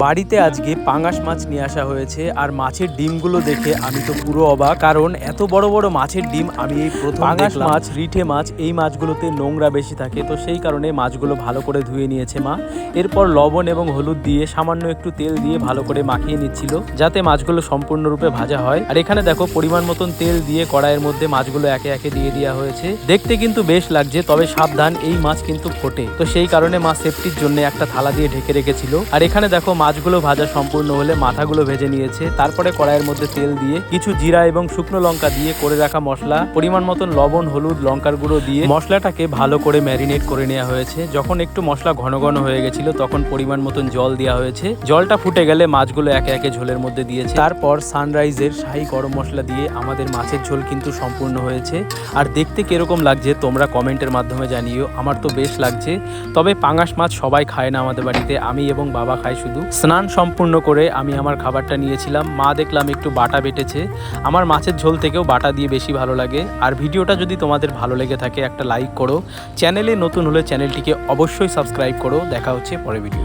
বাড়িতে আজকে পাঙাশ মাছ নিয়ে আসা হয়েছে আর মাছের ডিমগুলো দেখে আমি তো পুরো অবাক, কারণ এত বড় বড় মাছের ডিম আমি এই প্রথম পাঙাশ মাছ, রিঠে মাছ এই মাছগুলোতে নোংরা বেশি থাকে, তো সেই কারণে মাছগুলো ভালো করে ধুয়ে নিয়েছে মা। এরপর লবণ এবং হলুদ দিয়ে সামান্য একটু তেল দিয়ে ভালো করে মাখিয়ে নিচ্ছিল যাতে মাছগুলো সম্পূর্ণরূপে ভাজা হয়। আর এখানে দেখো পরিমাণ মতন তেল দিয়ে কড়াইয়ের মধ্যে মাছগুলো একে একে দিয়ে দেওয়া হয়েছে। দেখতে কিন্তু বেশ লাগছে, তবে সাবধান, এই মাছ কিন্তু ফোটে, তো সেই কারণে মা সেফটির জন্য একটা থালা দিয়ে ঢেকে রেখেছিল। আর এখানে দেখো মাছগুলো ভাজা সম্পূর্ণ হলে মাথাগুলো ভেজে নিয়েছে। তারপরে কড়াইয়ের মধ্যে তেল দিয়ে কিছু জিরা এবং শুকনো লঙ্কা দিয়ে করে রাখা মশলা, পরিমাণ মতন লবণ, হলুদ, লঙ্কার গুঁড়ো দিয়ে মশলাটাকে ভালো করে ম্যারিনেট করে নেওয়া হয়েছে। যখন একটু মশলা ঘন ঘন হয়ে গেছিল তখন পরিমাণ মতন জল দেওয়া হয়েছে। জলটা ফুটে গেলে মাছগুলো একে একে ঝোলের মধ্যে দিয়েছে। তারপর সানরাইজের শাহী গরম মশলা দিয়ে আমাদের মাছের ঝোল কিন্তু সম্পূর্ণ হয়েছে। আর দেখতে কিরকম লাগছে তোমরা কমেন্টের মাধ্যমে জানিও। আমার তো বেশ লাগছে, তবে পাঙাশ মাছ সবাই খায় না আমাদের বাড়িতে, আমি এবং বাবা খাই শুধু। স্নান সম্পূর্ণ করে আমি আমার খাবারটা নিয়েছিলাম। মা দেখলাম একটু বাটা বেটেছে, আমার মাছের ঝোল থেকেও বাটা দিয়ে বেশি ভালো লাগে। আর ভিডিওটা যদি তোমাদের ভালো লেগে থাকে একটা লাইক করো, চ্যানেলে নতুন হলে চ্যানেলটিকে অবশ্যই সাবস্ক্রাইব করো। দেখা হচ্ছে পরের ভিডিও।